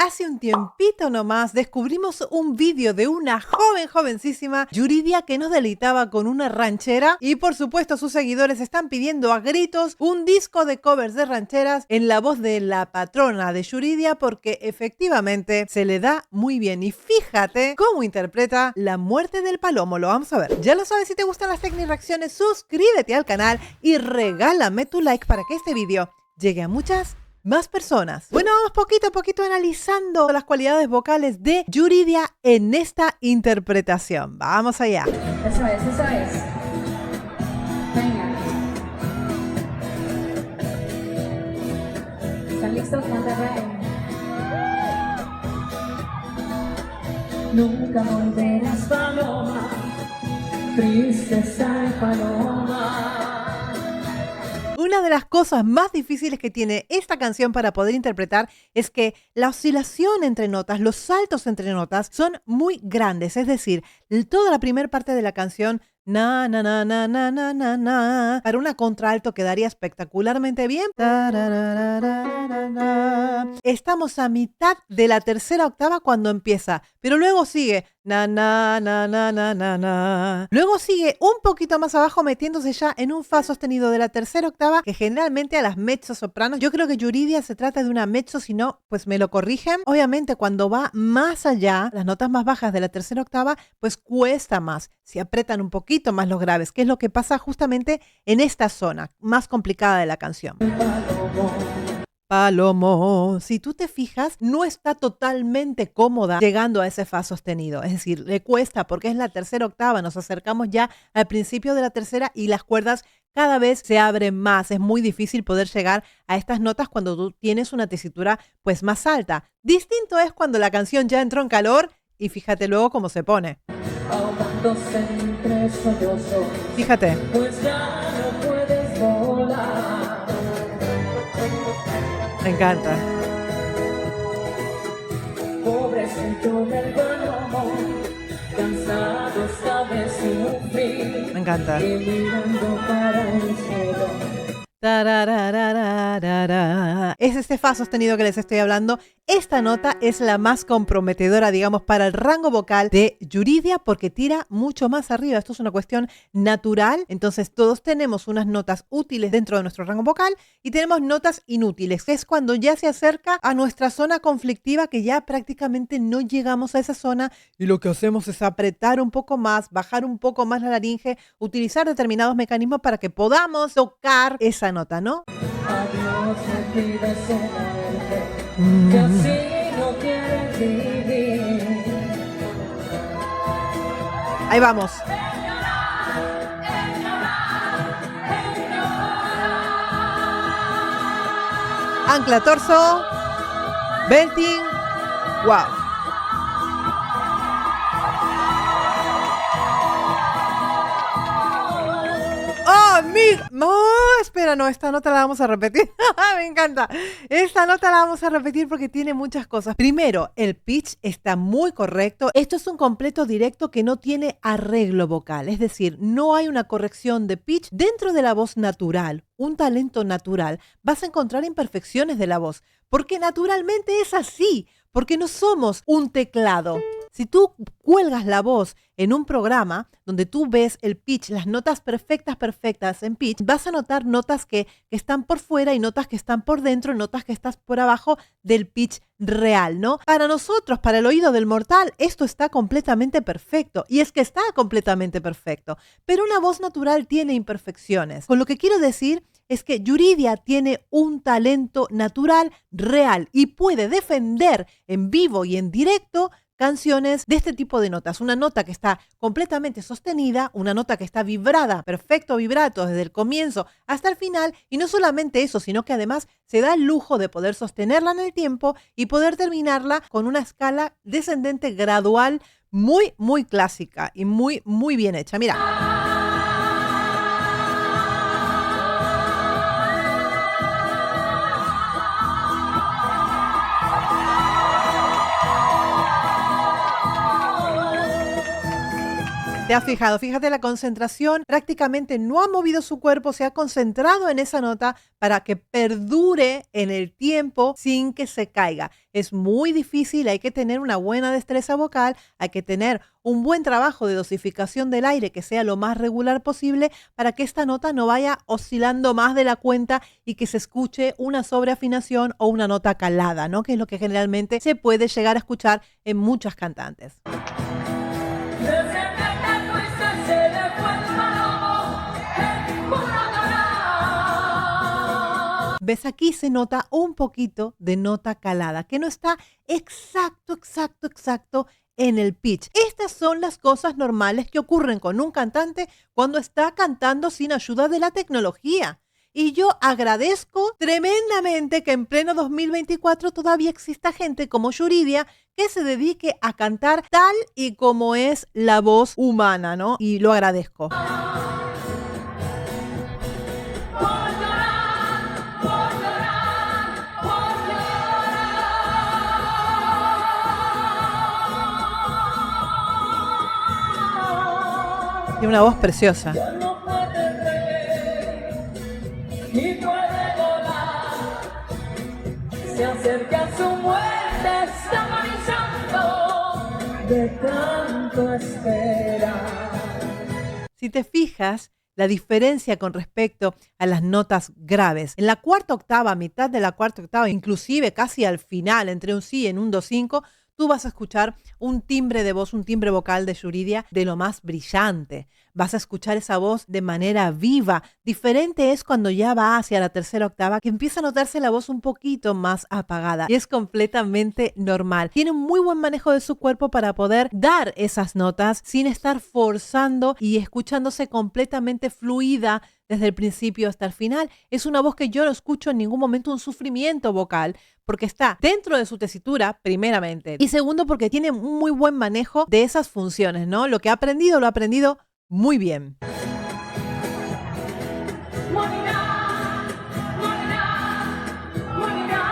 hace un tiempito nomás descubrimos un vídeo de una jovencísima Yuridia que nos deleitaba con una ranchera y por supuesto sus seguidores están pidiendo a gritos un disco de covers de rancheras en la voz de la patrona de Yuridia porque efectivamente se le da muy bien y fíjate cómo interpreta La muerte del palomo, lo vamos a ver. Ya lo sabes, si te gustan las Tecnireacciones, suscríbete al canal y regálame tu like para que este vídeo llegue a muchas más personas. Bueno, vamos poquito a poquito analizando las cualidades vocales de Yuridia en esta interpretación. Vamos allá. Eso es, eso es. Venga. ¿Están listos, Monterrey? Nunca volverás, paloma, tristeza y paloma. Una de las cosas más difíciles que tiene esta canción para poder interpretar es que la oscilación entre notas, los saltos entre notas son muy grandes. Es decir, toda la primera parte de la canción, na, na, na, na, na, na, na, na, para una contralto quedaría espectacularmente bien. Estamos a mitad de la tercera octava cuando empieza, pero luego sigue na, na, na, na, na, na, na. Luego sigue un poquito más abajo metiéndose ya en un fa sostenido de la tercera octava que generalmente a las mezzosopranos, yo creo que Yuridia se trata de una mezzo, si no, pues me lo corrigen. Obviamente cuando va más allá, las notas más bajas de la tercera octava, pues cuesta más, se apretan un poquito más los graves, que es lo que pasa justamente en esta zona más complicada de la canción. Palomo, si tú te fijas, no está totalmente cómoda llegando a ese fa sostenido. Es decir, le cuesta porque es la tercera octava. Nos acercamos ya al principio de la tercera y las cuerdas cada vez se abren más. Es muy difícil poder llegar a estas notas cuando tú tienes una tesitura pues más alta. Distinto es cuando la canción ya entró en calor y fíjate luego cómo se pone. Fíjate. Pues ya no puedes volar. Me encanta. Pobrecito del palomo, cansado está de sufrir. Me encanta. Y mirando para el cielo. Es este fa sostenido que les estoy hablando. Esta nota es la más comprometedora, digamos, para el rango vocal de Yuridia porque tira mucho más arriba. Esto es una cuestión natural. Entonces todos tenemos unas notas útiles dentro de nuestro rango vocal y tenemos notas inútiles, que es cuando ya se acerca a nuestra zona conflictiva, que ya prácticamente no llegamos a esa zona y lo que hacemos es apretar un poco más, bajar un poco más la laringe, utilizar determinados mecanismos para que podamos tocar esa nota, ¿no? Adiós, me pides muerte, que así no quieres vivir. Ahí vamos. Ancla, torso, belting, wow. No, espera, no, esta nota la vamos a repetir. Me encanta. Esta nota la vamos a repetir porque tiene muchas cosas. Primero, el pitch está muy correcto. Esto es un completo directo que no tiene arreglo vocal. Es decir, no hay una corrección de pitch dentro de la voz natural. Un talento natural. Vas a encontrar imperfecciones de la voz. Porque naturalmente es así. Porque no somos un teclado. Si tú cuelgas la voz en un programa donde tú ves el pitch, las notas perfectas en pitch, vas a notar notas que están por fuera y notas que están por dentro, notas que están por abajo del pitch real, ¿no? Para nosotros, para el oído del mortal, esto está completamente perfecto. Y es que está completamente perfecto. Pero una voz natural tiene imperfecciones. Con lo que quiero decir es que Yuridia tiene un talento natural real y puede defender en vivo y en directo canciones de este tipo de notas. Una nota que está completamente sostenida, una nota que está vibrada, perfecto vibrato desde el comienzo hasta el final, y no solamente eso, sino que además se da el lujo de poder sostenerla en el tiempo y poder terminarla con una escala descendente gradual muy, muy clásica y muy, muy bien hecha. Mira. ¿Te has fijado? Fíjate la concentración, prácticamente no ha movido su cuerpo, se ha concentrado en esa nota para que perdure en el tiempo sin que se caiga. Es muy difícil, hay que tener una buena destreza vocal, hay que tener un buen trabajo de dosificación del aire que sea lo más regular posible para que esta nota no vaya oscilando más de la cuenta y que se escuche una sobreafinación o una nota calada, ¿no? Que es lo que generalmente se puede llegar a escuchar en muchas cantantes. ¿Ves? Aquí se nota un poquito de nota calada, que no está exacto en el pitch. Estas son las cosas normales que ocurren con un cantante cuando está cantando sin ayuda de la tecnología. Y yo agradezco tremendamente que en pleno 2024 todavía exista gente como Yuridia que se dedique a cantar tal y como es la voz humana, ¿no? Y lo agradezco. Tiene una voz preciosa. Se acerca su muerte, está agonizando de tanto esperar. Si te fijas, la diferencia con respecto a las notas graves. En la cuarta octava, mitad de la cuarta octava, inclusive casi al final, entre un sí y un do-5, tú vas a escuchar un timbre de voz, un timbre vocal de Yuridia de lo más brillante. Vas a escuchar esa voz de manera viva. Diferente es cuando ya va hacia la tercera octava, que empieza a notarse la voz un poquito más apagada. Y es completamente normal. Tiene un muy buen manejo de su cuerpo para poder dar esas notas sin estar forzando y escuchándose completamente fluida desde el principio hasta el final. Es una voz que yo no escucho en ningún momento un sufrimiento vocal, porque está dentro de su tesitura, primeramente. Y segundo, porque tiene un muy buen manejo de esas funciones, ¿no? Lo que ha aprendido, lo ha aprendido muy bien. Morirá, morirá, morirá.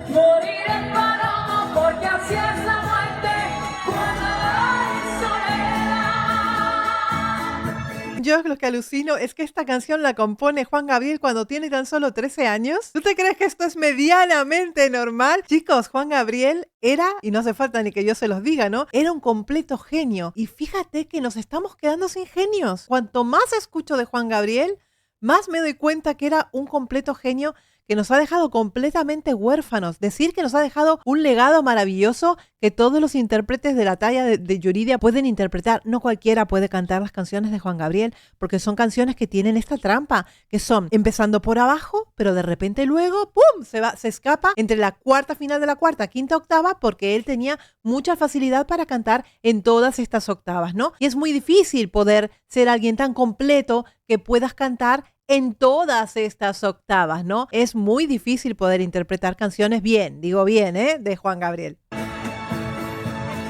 Moriré parado porque así es la muerte cuando hay soledad. Yo lo que alucino es que esta canción la compone Juan Gabriel cuando tiene tan solo 13 años. ¿Tú te crees que esto es medianamente normal? Chicos, Juan Gabriel era, y no hace falta ni que yo se los diga, ¿no? Era un completo genio. Y fíjate que nos estamos quedando sin genios. Cuanto más escucho de Juan Gabriel, más me doy cuenta que era un completo genio que nos ha dejado completamente huérfanos. Decir que nos ha dejado un legado maravilloso que todos los intérpretes de la talla de Yuridia pueden interpretar. No cualquiera puede cantar las canciones de Juan Gabriel, porque son canciones que tienen esta trampa, que son empezando por abajo, pero de repente luego, ¡pum!, se escapa entre la cuarta final de la cuarta, quinta octava, porque él tenía mucha facilidad para cantar en todas estas octavas, ¿no? Y es muy difícil poder ser alguien tan completo que puedas cantar en todas estas octavas, ¿no? Es muy difícil poder interpretar canciones bien, digo bien, de Juan Gabriel.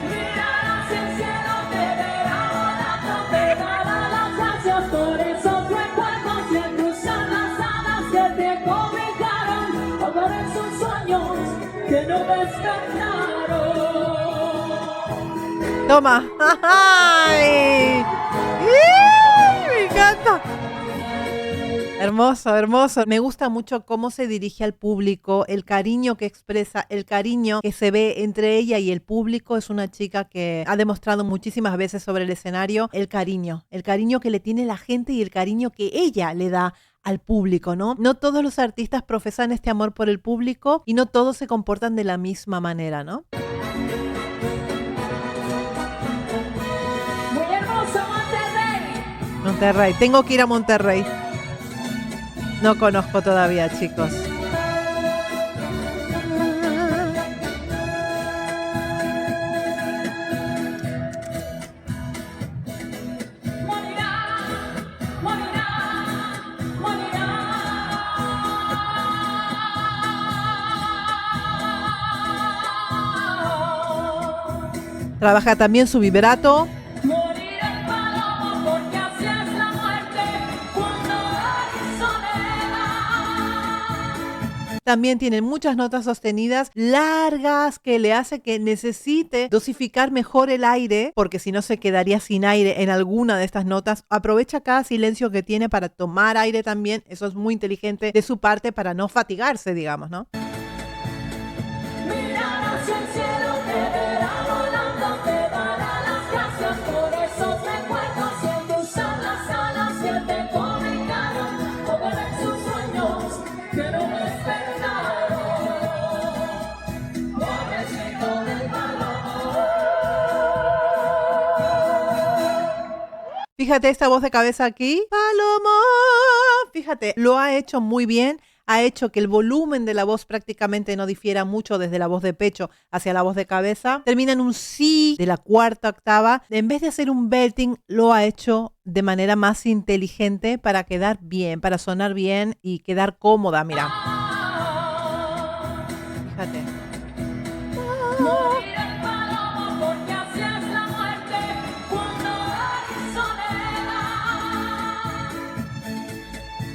Mirarás el cielo, te verá volando, te dará las gracias por esos recuerdos que cruzan las alas que te cobijaron. Ahora esos sueños que no despertaron. Toma. ¡Ay! Me encanta. Hermoso, hermoso. Me gusta mucho cómo se dirige al público, el cariño que expresa, el cariño que se ve entre ella y el público. Es una chica que ha demostrado muchísimas veces sobre el escenario el cariño que le tiene la gente y el cariño que ella le da al público, ¿no? No todos los artistas profesan este amor por el público y no todos se comportan de la misma manera, ¿no? Muy hermoso, Monterrey. Monterrey. Tengo que ir a Monterrey. No conozco todavía, chicos. Morirá, morirá, morirá. Trabaja también su vibrato. Moriré palomo porque así es la muerte cuando hay soledad. También tienen muchas notas sostenidas largas que le hace que necesite dosificar mejor el aire, porque si no se quedaría sin aire en alguna de estas notas. Aprovecha cada silencio que tiene para tomar aire también. Eso es muy inteligente de su parte para no fatigarse, digamos, ¿no? Mirar hacia el cielo, te verá volando, te dará las gracias por esos recuerdos y en tus alas que te comunicaron, o en sus sueños que no despertaron. Pobrecito del palomo. Fíjate esta voz de cabeza aquí. Palomo. Fíjate, lo ha hecho muy bien. Ha hecho que el volumen de la voz prácticamente no difiera mucho desde la voz de pecho hacia la voz de cabeza. Termina en un si de la cuarta octava. En vez de hacer un belting, lo ha hecho de manera más inteligente para quedar bien, para sonar bien y quedar cómoda. Mira. Fíjate. Morir el palomo porque así es la muerte cuando hay soledad.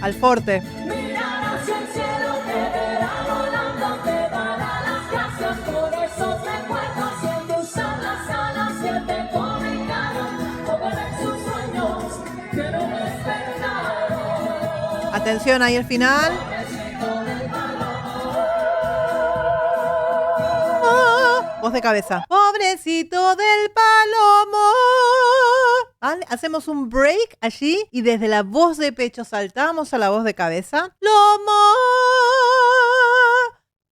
Al forte. Mirar hacia el cielo, te verá volando, te dará las gracias por esos recuerdos y en tus alas que te comunicaron, o en sus sueños que no despertaron. Atención ahí al final. Voz de cabeza. Pobrecito del palomo. ¿Vale? Hacemos un break allí y desde la voz de pecho saltamos a la voz de cabeza. Lomo.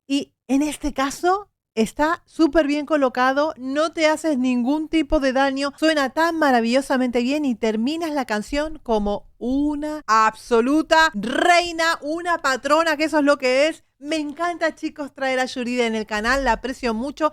Y en este caso está súper bien colocado, no te haces ningún tipo de daño, suena tan maravillosamente bien y terminas la canción como una absoluta reina, una patrona, que eso es lo que es. Me encanta, chicos, traer a Yuridia en el canal, la aprecio mucho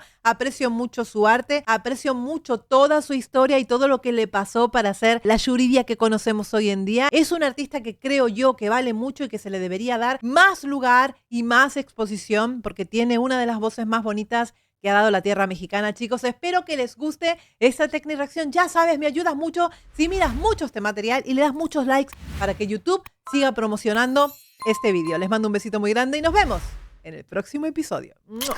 su arte, aprecio mucho toda su historia y todo lo que le pasó para ser la Yuridia que conocemos hoy en día. Es un artista que creo yo que vale mucho y que se le debería dar más lugar y más exposición porque tiene una de las voces más bonitas que ha dado la tierra mexicana, chicos. Espero que les guste esta Tecnireacción. Ya sabes, me ayudas mucho si miras mucho este material y le das muchos likes para que YouTube siga promocionando este video. Les mando un besito muy grande y nos vemos en el próximo episodio. ¡Mua!